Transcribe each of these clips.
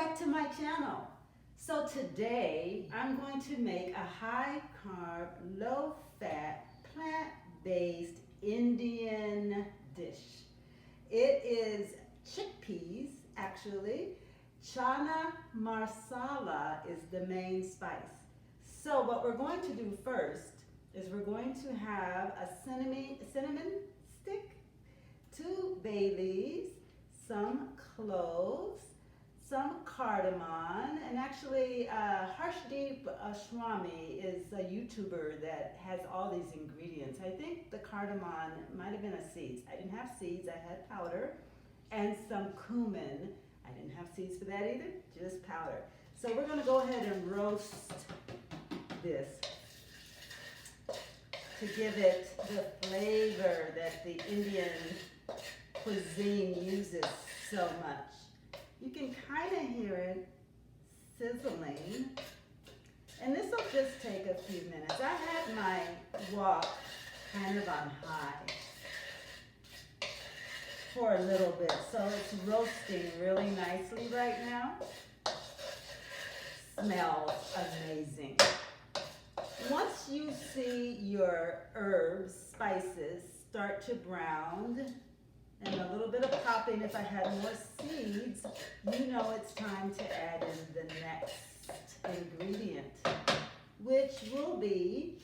back to my channel. So today I'm going to make a high carb, low fat, plant-based Indian dish. It is chickpeas actually. Chana Masala is the main spice. So what we're going to do first is we're going to have a cinnamon stick, 2 bay leaves, some cloves, some cardamom, and actually Hclf is a YouTuber that has all these ingredients. I think the cardamom might have been a seeds. I didn't have seeds, I had powder, and some cumin. I didn't have seeds for that either, just powder. So we're gonna go ahead and roast this to give it the flavor that the Indian cuisine uses so much. You can kind of hear it sizzling. And this will just take a few minutes. I had my wok kind of on high for a little bit, so it's roasting really nicely right now. Smells amazing. Once you see your herbs, spices start to brown, and a little bit of popping if I had more seeds, you know it's time to add in the next ingredient, which will be,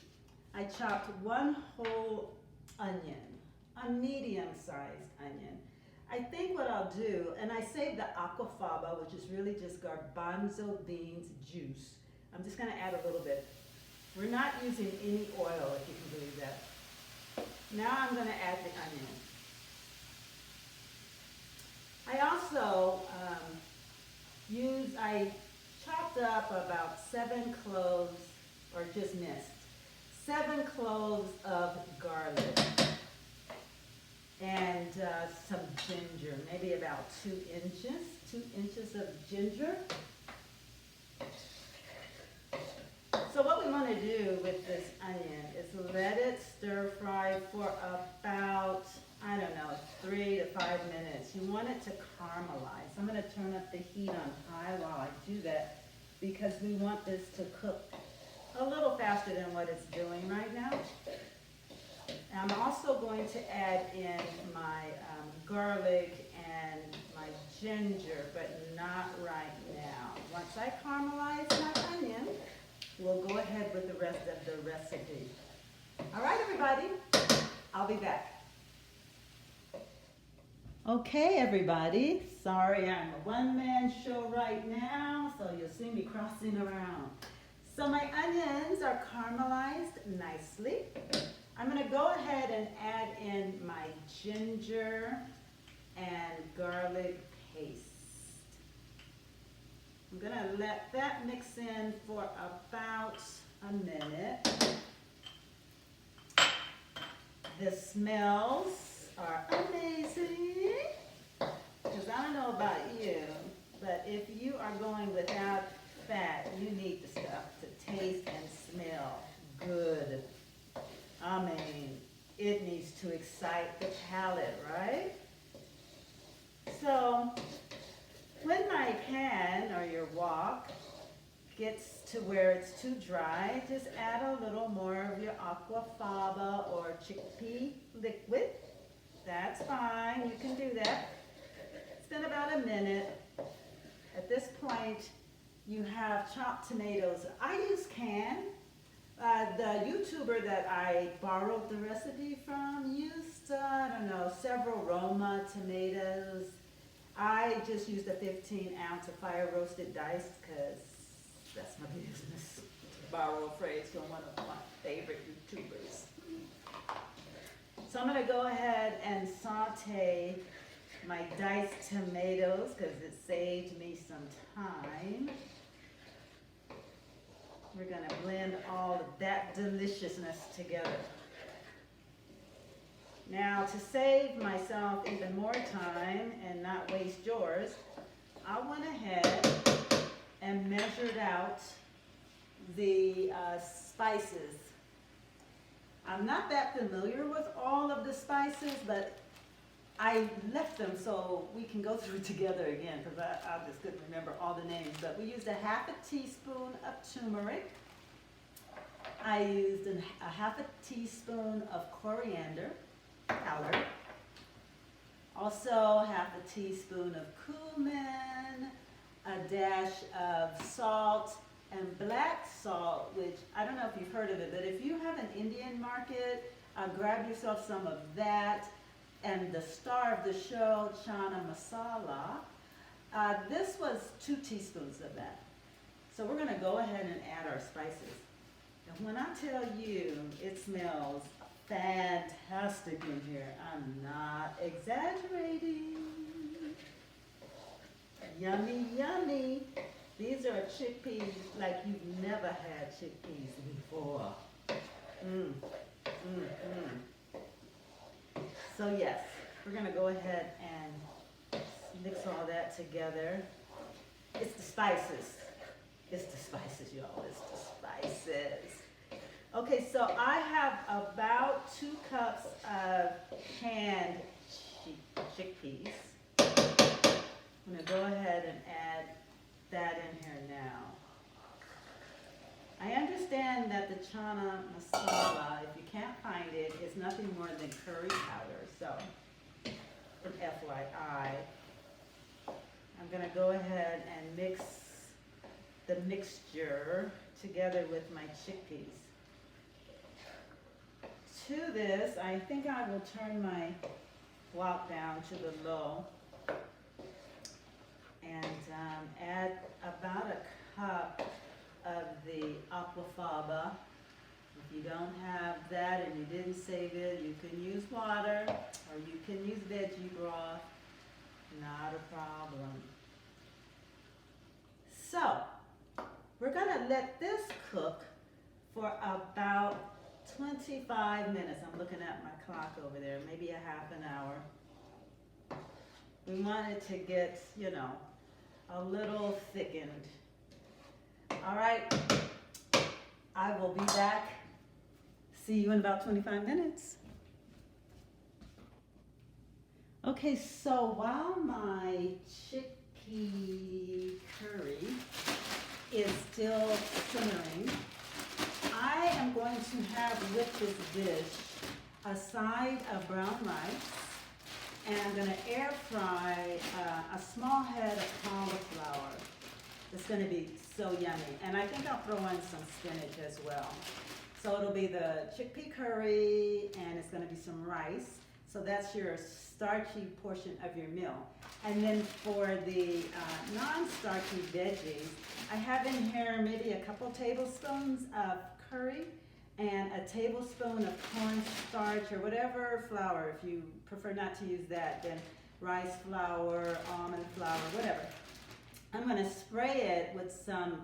I chopped 1 whole onion, a medium-sized onion. I think what I'll do, and I saved the aquafaba, which is really just garbanzo beans juice. I'm just gonna add a little bit. We're not using any oil, if you can believe that. Now I'm gonna add the onion. I also I chopped up about 7 cloves, or just minced, 7 cloves of garlic and some ginger, maybe about 2 inches of ginger. So what we want to do with this onion is let it stir fry for about, I don't know, 3 to 5 minutes. You want it to caramelize. I'm going to turn up the heat on high while I do that because we want this to cook a little faster than what it's doing right now. And I'm also going to add in my garlic and my ginger, but not right now. Once I caramelize my onion, we'll go ahead with the rest of the recipe. All right, everybody, I'll be back. Okay, everybody, sorry I'm a one-man show right now, so you'll see me crossing around. So my onions are caramelized nicely. I'm gonna go ahead and add in my ginger and garlic paste. I'm gonna let that mix in for about a minute. The smells are amazing, because I don't know about you, but if you are going without fat, you need the stuff to taste and smell good. I mean, it needs to excite the palate, right? So, when my pan or your wok gets to where it's too dry, just add a little more of your aquafaba or chickpea liquid. That's fine, you can do that. It's been about a minute. At this point, you have chopped tomatoes. I use canned. The YouTuber that I borrowed the recipe from used, I don't know, several Roma tomatoes. I just used a 15-ounce of fire roasted diced because that's my business. Borrow a phrase from one of my favorite YouTubers. So I'm going to go ahead and saute my diced tomatoes because it saved me some time. We're going to blend all of that deliciousness together. Now, to save myself even more time and not waste yours, I went ahead and measured out the spices. I'm not that familiar with all of the spices, but I left them so we can go through it together again because I just couldn't remember all the names. But we used a half a teaspoon of turmeric. I used a half a teaspoon of coriander powder. Also half a teaspoon of cumin, a dash of salt, and black salt, which I don't know if you've heard of it, but if you have an Indian market, grab yourself some of that. And the star of the show, Chana Masala, this was 2 teaspoons of that. So we're gonna go ahead and add our spices. And when I tell you it smells fantastic in here, I'm not exaggerating. Yummy, yummy. These are chickpeas like you've never had chickpeas before. Mmm, mmm, mmm. So yes, we're gonna go ahead and mix all that together. It's the spices. It's the spices, y'all. It's the spices. Okay, so I have about 2 cups of canned chickpeas. I'm gonna go ahead and add that in here now. I understand that the Chana Masala, if you can't find it, is nothing more than curry powder. So, an FYI, I'm gonna go ahead and mix the mixture together with my chickpeas. To this, I think I will turn my wok down to the low and add about a cup of the aquafaba. If you don't have that and you didn't save it, you can use water or you can use veggie broth. Not a problem. So, we're gonna let this cook for about 25 minutes. I'm looking at my clock over there, maybe a half an hour. We want it to get, you know, a little thickened. All right, I will be back. See you in about 25 minutes. Okay, so while my chickpea curry is still simmering, I am going to have with this dish a side of brown rice, and I'm going to air fry a small head of cauliflower. It's going to be so yummy, and I think I'll throw in some spinach as well. So it'll be the chickpea curry, and it's going to be some rice. So that's your starchy portion of your meal. And then for the non-starchy veggies, I have in here maybe a couple tablespoons of curry and a tablespoon of cornstarch or whatever flour. If you prefer not to use that, then rice flour, almond flour, whatever. I'm going to spray it with some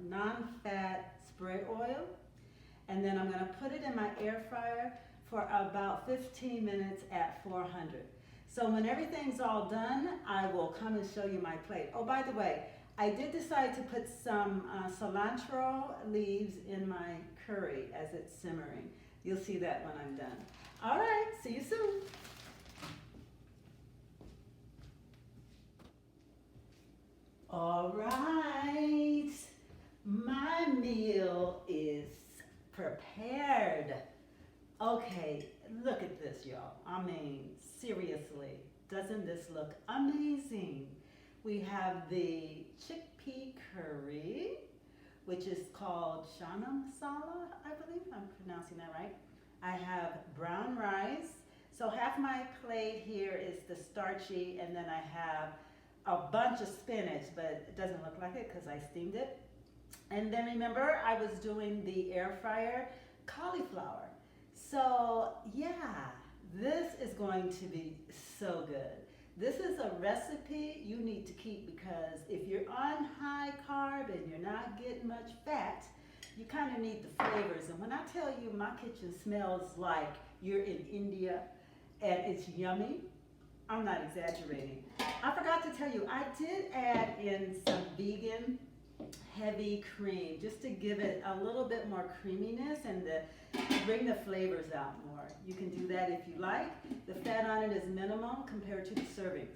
non-fat spray oil, and then I'm going to put it in my air fryer for about 15 minutes at 400. So when everything's all done, I will come and show you my plate. Oh, by the way, I did decide to put some cilantro leaves in my curry as it's simmering. You'll see that when I'm done. All right, see you soon. All right, my meal is prepared. Okay, look at this, y'all. I mean, seriously, doesn't this look amazing? We have the chickpea curry, which is called Chana Masala, I believe I'm pronouncing that right. I have brown rice. So half my plate here is the starchy, and then I have a bunch of spinach, but it doesn't look like it because I steamed it. And then remember, I was doing the air fryer cauliflower. So yeah, this is going to be so good. This is a recipe you need to keep because if you're on high carb and you're not getting much fat, you kind of need the flavors. And when I tell you my kitchen smells like you're in India and it's yummy, I'm not exaggerating. I forgot to tell you, I did add in some vegan heavy cream, just to give it a little bit more creaminess and to bring the flavors out more. You can do that if you like. The fat on it is minimal compared to the servings.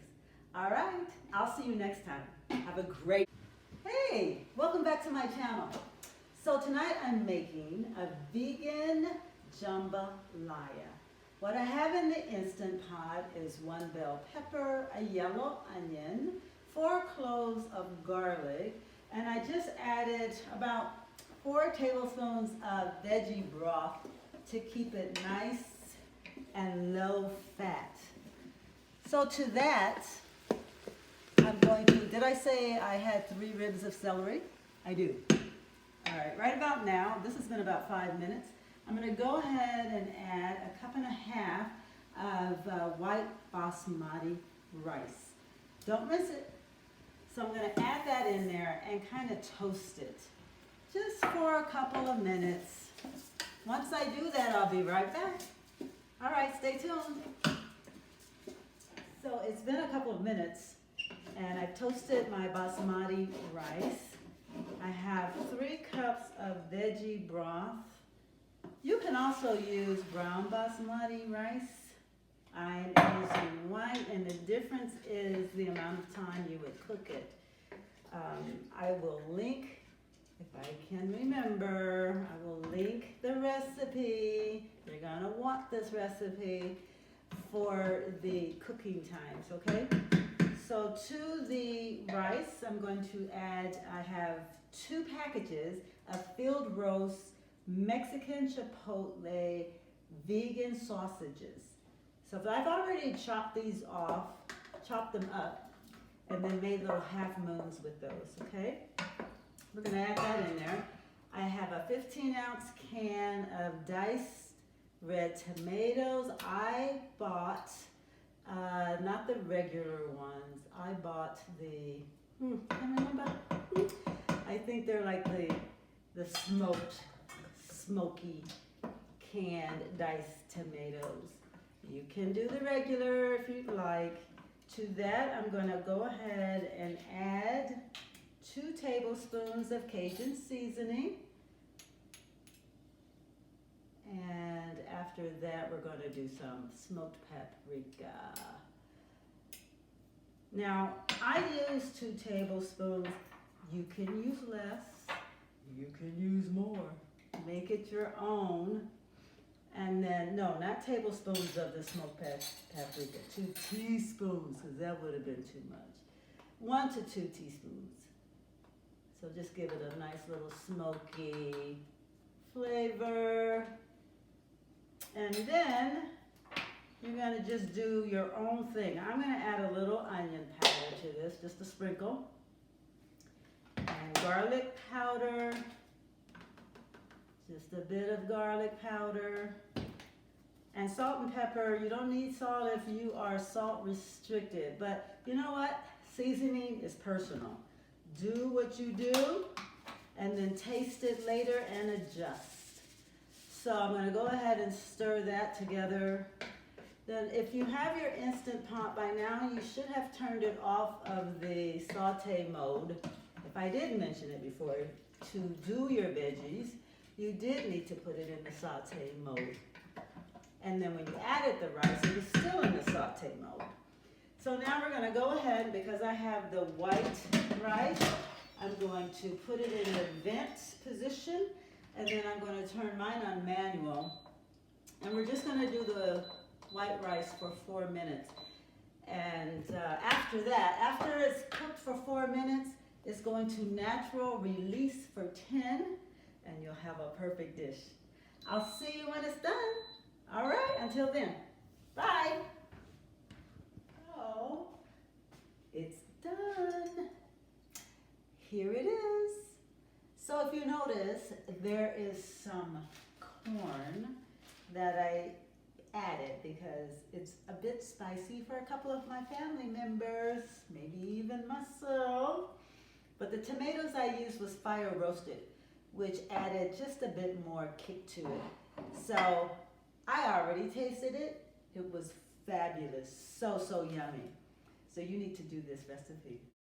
All right, I'll see you next time. Have a great... Hey, welcome back to my channel. So tonight I'm making a vegan jambalaya. What I have in the Instant Pot is 1 bell pepper, a yellow onion, 4 cloves of garlic, and I just added about 4 tablespoons of veggie broth to keep it nice and low fat. So to that, I'm going to, did I say I had 3 ribs of celery? I do. All right about now, this has been about 5 minutes. I'm going to go ahead and add 1.5 cups of white basmati rice. Don't miss it. So I'm going to add that in there and kind of toast it just for a couple of minutes. Once I do that, I'll be right back. All right, stay tuned. So it's been a couple of minutes and I've toasted my basmati rice. I have 3 cups of veggie broth. You can also use brown basmati rice. I'm using white, and the difference is the amount of time you would cook it. I will link, if I can remember, I will link the recipe. You're gonna want this recipe for the cooking times, okay? So to the rice, I'm going to add, I have 2 packages of field roast Mexican chipotle vegan sausages. So I've already chopped these off, chopped them up, and then made little half moons with those, okay? We're gonna add that in there. I have a 15-ounce can of diced red tomatoes. I bought, not the regular ones, I bought the, can't remember. I think they're like the smoked, smoky canned diced tomatoes. You can do the regular if you'd like. To that, I'm gonna go ahead and add 2 tablespoons of Cajun seasoning. And after that, we're gonna do some smoked paprika. Now, I use 2 tablespoons. You can use less, you can use more. Make it your own. And then, no, not tablespoons of the smoked paprika, 2 teaspoons, because that would have been too much. 1 to 2 teaspoons. So just give it a nice little smoky flavor. And then you're gonna just do your own thing. I'm gonna add a little onion powder to this, just a sprinkle. And garlic powder. Just a bit of garlic powder. And salt and pepper. You don't need salt if you are salt restricted. But you know what? Seasoning is personal. Do what you do and then taste it later and adjust. So I'm going to go ahead and stir that together. Then if you have your Instant Pot by now, you should have turned it off of the saute mode. If I didn't mention it before, to do your veggies, you did need to put it in the saute mode. And then when you added the rice, it was still in the saute mode. So now we're going to go ahead, because I have the white rice, I'm going to put it in the vent position, and then I'm going to turn mine on manual. And we're just going to do the white rice for 4 minutes. And after that, after it's cooked for 4 minutes, it's going to natural release for 10, and you'll have a perfect dish. I'll see you when it's done. All right, until then, bye. Oh, it's done. Here it is. So if you notice, there is some corn that I added because it's a bit spicy for a couple of my family members, maybe even myself. But the tomatoes I used was fire roasted, which added just a bit more kick to it. So I already tasted it. It was fabulous, so yummy. So you need to do this recipe.